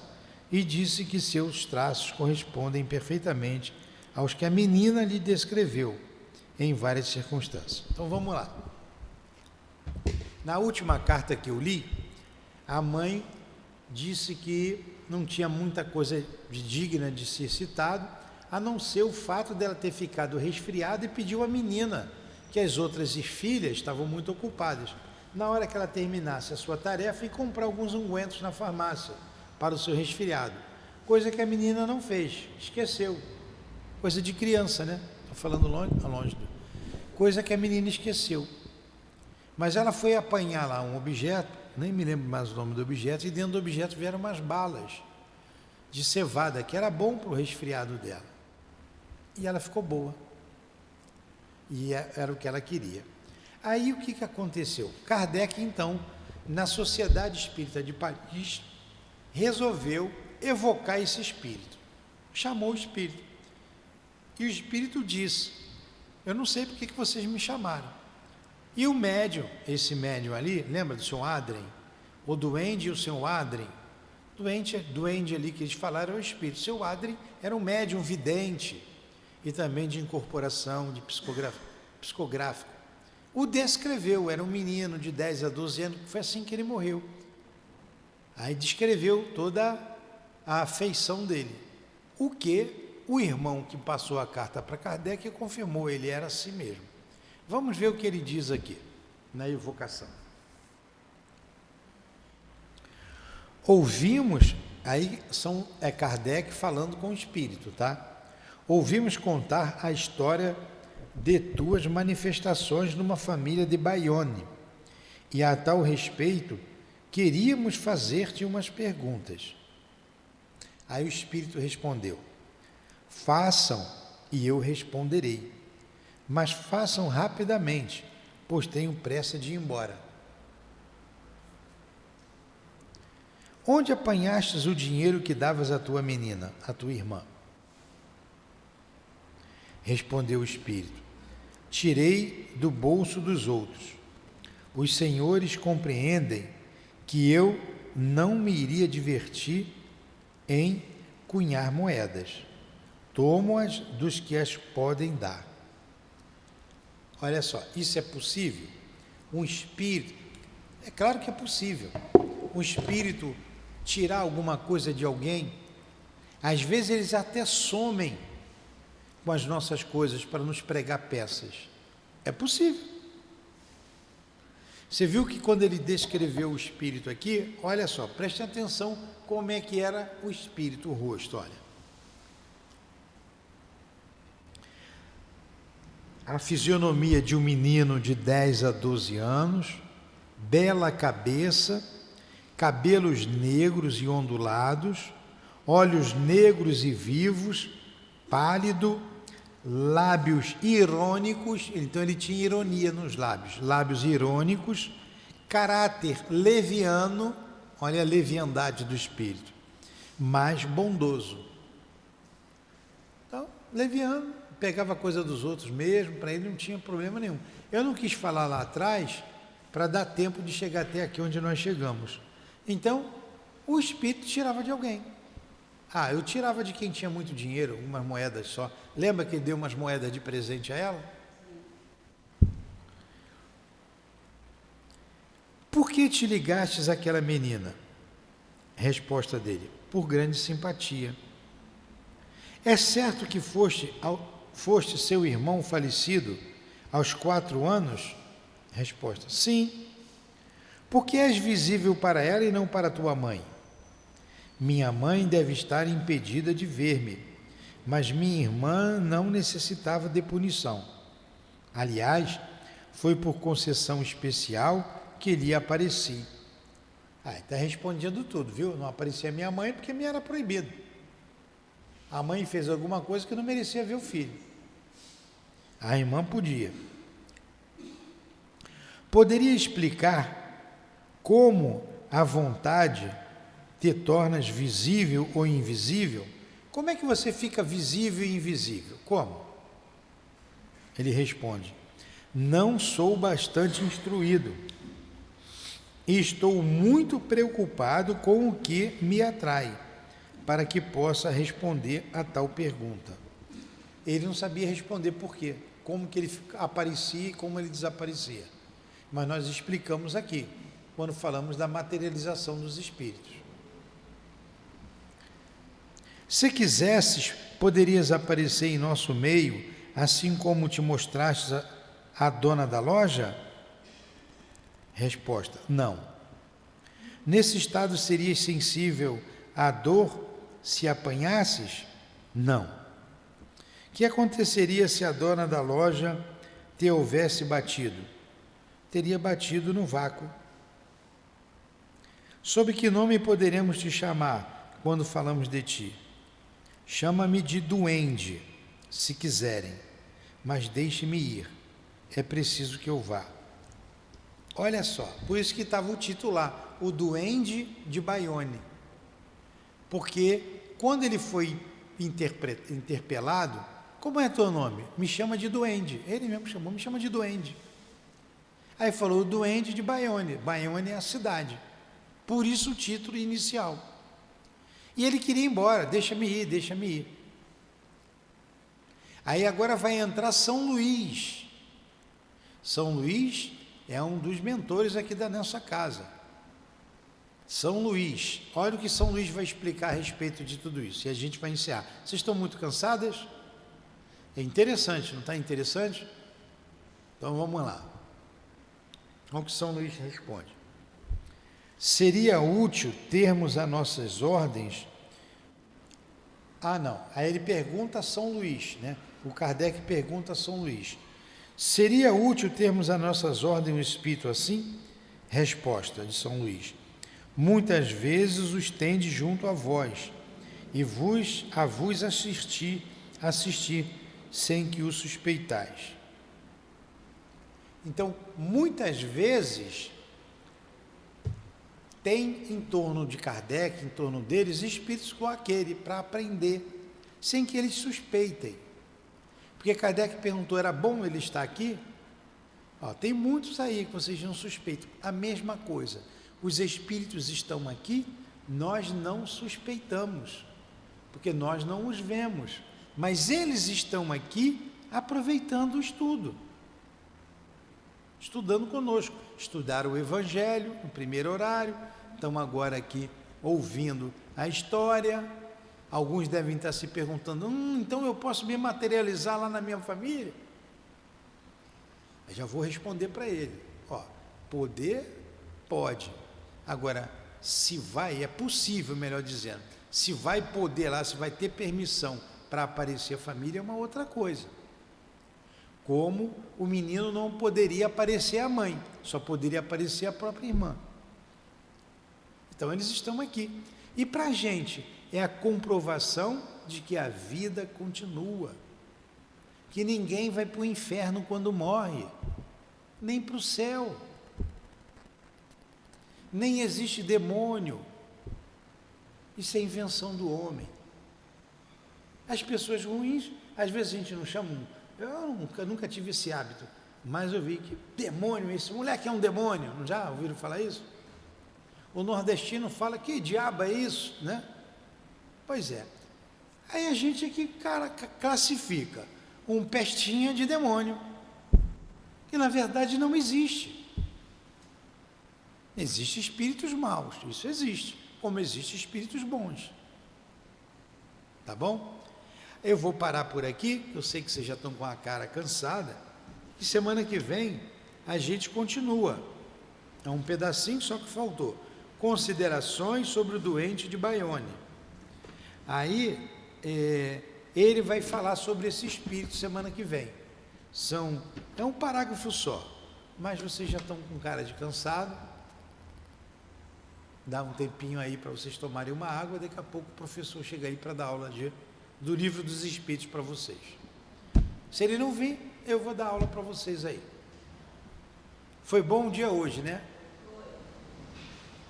e disse que seus traços correspondem perfeitamente aos que a menina lhe descreveu em várias circunstâncias. Então vamos lá. Na última carta que eu li, a mãe disse que não tinha muita coisa digna de ser citado, a não ser o fato dela ter ficado resfriada e pediu à menina, que as outras filhas estavam muito ocupadas, na hora que ela terminasse a sua tarefa, e comprar alguns ungüentos na farmácia para o seu resfriado, coisa que a menina não fez, esqueceu. Coisa de criança, né? Estou falando longe. Coisa que a menina esqueceu. Mas ela foi apanhar lá um objeto, nem me lembro mais o nome do objeto, e dentro do objeto vieram umas balas de cevada, que era bom para o resfriado dela. E ela ficou boa. E era o que ela queria. Aí o que aconteceu? Kardec, então, na Sociedade Espírita de Paris, resolveu evocar esse espírito. Chamou o espírito. E o espírito disse: eu não sei por que vocês me chamaram. E o médium, esse médium ali, lembra do Sr. Adrien? O duende e o Sr. Adrien. Duende ali que eles falaram é o espírito. O Sr. Adrien era um médium vidente e também de incorporação, de psicográfico. O descreveu, era um menino de 10 a 12 anos, foi assim que ele morreu. Aí descreveu toda a afeição dele. O que o irmão que passou a carta para Kardec confirmou, ele era assim mesmo. Vamos ver o que ele diz aqui, na evocação. Ouvimos, aí é Kardec falando com o espírito, tá? Ouvimos contar a história de tuas manifestações numa família de Bayonne, e a tal respeito queríamos fazer-te umas perguntas. Aí o espírito respondeu: façam e eu responderei, mas façam rapidamente, pois tenho pressa de ir embora. Onde apanhastes o dinheiro que davas à tua menina, à tua irmã? Respondeu o espírito: tirei do bolso dos outros. Os senhores compreendem que eu não me iria divertir em cunhar moedas. Tomo-as dos que as podem dar. Olha só, isso é possível? Um espírito, é claro que é possível, um espírito tirar alguma coisa de alguém. Às vezes eles até somem com as nossas coisas para nos pregar peças? É possível. Você viu que quando ele descreveu o espírito aqui, olha só, preste atenção como é que era o espírito, o rosto, olha. A fisionomia de um menino de 10 a 12 anos, bela cabeça, cabelos negros e ondulados, olhos negros e vivos, pálido, lábios irônicos, então ele tinha ironia nos lábios, lábios irônicos, caráter leviano, olha a leviandade do espírito, mas bondoso. Então, leviano, pegava coisa dos outros mesmo, para ele não tinha problema nenhum. Eu não quis falar lá atrás para dar tempo de chegar até aqui onde nós chegamos. Então, o espírito tirava de alguém. Eu tirava de quem tinha muito dinheiro, umas moedas só. Lembra que ele deu umas moedas de presente a ela? Por que te ligastes àquela menina? Resposta dele: por grande simpatia. É certo que foste seu irmão falecido aos 4 anos? Resposta: sim. Por que és visível para ela e não para tua mãe? Minha mãe deve estar impedida de ver-me, mas minha irmã não necessitava de punição. Aliás, foi por concessão especial que lhe apareci. Está respondendo tudo, viu? Não aparecia minha mãe porque me era proibido. A mãe fez alguma coisa que não merecia ver o filho. A irmã podia. Poderia explicar como a vontade te tornas visível ou invisível? Como é que você fica visível e invisível? Como? Ele responde: não sou bastante instruído e estou muito preocupado com o que me atrai, para que possa responder a tal pergunta. Ele não sabia responder por quê, como que ele aparecia e como ele desaparecia. Mas nós explicamos aqui, quando falamos da materialização dos espíritos. Se quisesses, poderias aparecer em nosso meio, assim como te mostraste a dona da loja? Resposta: não. Nesse estado serias sensível à dor se apanhasses? Não. Que aconteceria se a dona da loja te houvesse batido? Teria batido no vácuo. Sob que nome poderemos te chamar quando falamos de ti? Chama-me de duende, se quiserem, mas deixe-me ir. É preciso que eu vá. Olha só, por isso que estava o título lá, o Duende de Bayonne. Porque quando ele foi interpelado, como é teu nome? Me chama de duende. Ele mesmo chamou, me chama de duende. Aí falou o Duende de Bayonne. Bayonne é a cidade. Por isso o título inicial. E ele queria ir embora, deixa-me ir, deixa-me ir. Aí agora vai entrar São Luís. São Luís é um dos mentores aqui da nossa casa. São Luís. Olha o que São Luís vai explicar a respeito de tudo isso. E a gente vai encerrar. Vocês estão muito cansadas? É interessante, não está interessante? Então vamos lá. Olha o que São Luís responde. Seria útil termos as nossas ordens... não. Aí ele pergunta a São Luís, né? O Kardec pergunta a São Luís. Seria útil termos as nossas ordens um espírito assim? Resposta de São Luís. Muitas vezes os tendes junto a vós, e vos assistir, sem que o suspeitais. Então, muitas vezes, tem em torno de Kardec, em torno deles, espíritos como aquele, para aprender, sem que eles suspeitem. Porque Kardec perguntou, era bom ele estar aqui? Tem muitos aí que vocês não suspeitam. A mesma coisa. Os espíritos estão aqui, nós não suspeitamos, porque nós não os vemos. Mas eles estão aqui aproveitando o estudo. Estudando conosco. Estudaram o Evangelho no primeiro horário, estão agora aqui ouvindo a história, Alguns devem estar se perguntando, então eu posso me materializar lá na minha família? Eu já vou responder para ele, poder, pode. Agora, se vai, é possível, melhor dizendo, se vai poder lá, se vai ter permissão para aparecer a família, é uma outra coisa. Como o menino não poderia aparecer a mãe, só poderia aparecer a própria irmã. Então eles estão aqui. E para a gente é a comprovação de que a vida continua, que ninguém vai para o inferno quando morre, nem para o céu, nem existe demônio. Isso é invenção do homem. As pessoas ruins, às vezes a gente não chama, eu nunca tive esse hábito, mas eu vi que demônio, esse moleque é um demônio, não já ouviram falar isso? O nordestino fala, que diabo é isso, né? Pois é. Aí a gente aqui, classifica um pestinha de demônio, que na verdade não existe. Existem espíritos maus, isso existe, como existem espíritos bons. Tá bom? Eu vou parar por aqui, eu sei que vocês já estão com a cara cansada, e semana que vem a gente continua. É um pedacinho só que faltou. Considerações sobre o doente de Bayonne. Aí, ele vai falar sobre esse espírito semana que vem. É um parágrafo só, mas vocês já estão com cara de cansado. Dá um tempinho aí para vocês tomarem uma água, daqui a pouco o professor chega aí para dar aula do livro dos Espíritos para vocês. Se ele não vir, eu vou dar aula para vocês aí. Foi bom o dia hoje, né?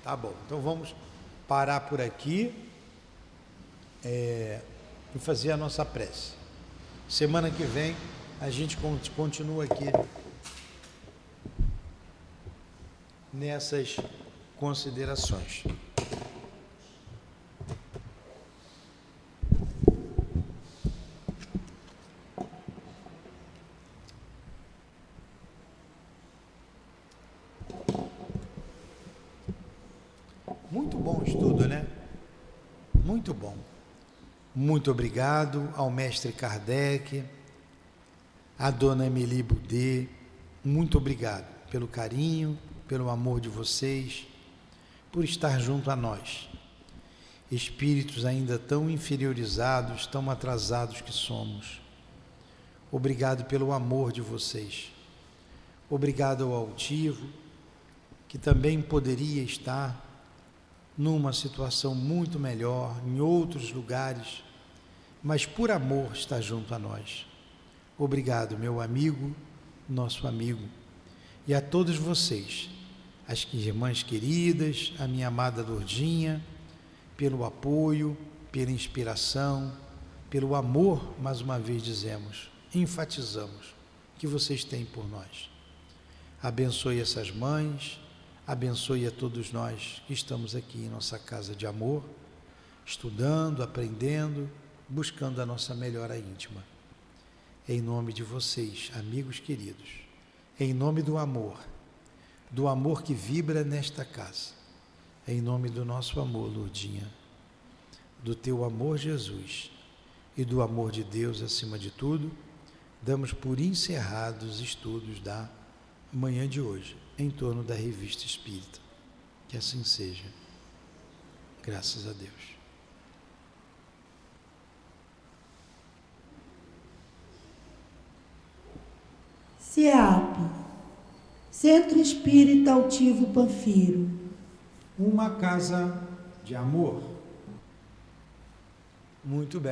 Tá bom, então vamos parar por aqui e fazer a nossa prece. Semana que vem a gente continua aqui nessas considerações. Muito bom o estudo, né? Muito bom. Muito obrigado ao mestre Kardec, à dona Emilie Boudet. Muito obrigado pelo carinho, pelo amor de vocês, por estar junto a nós. Espíritos ainda tão inferiorizados, tão atrasados que somos. Obrigado pelo amor de vocês. Obrigado ao altivo, que também poderia estar numa situação muito melhor, em outros lugares, mas por amor está junto a nós. Obrigado, meu amigo, nosso amigo, e a todos vocês, as irmãs queridas, a minha amada Lourdinha, pelo apoio, pela inspiração, pelo amor, mais uma vez dizemos, enfatizamos, que vocês têm por nós. Abençoe essas mães, abençoe a todos nós que estamos aqui em nossa casa de amor, estudando, aprendendo, buscando a nossa melhora íntima. Em nome de vocês, amigos queridos, em nome do amor que vibra nesta casa, em nome do nosso amor, Lourdinha, do teu amor, Jesus, e do amor de Deus acima de tudo, damos por encerrados os estudos da manhã de hoje, em torno da Revista Espírita. Que assim seja. Graças a Deus. CEAP, Centro Espírita Altivo Panfiro. Uma casa de amor. Muito bem.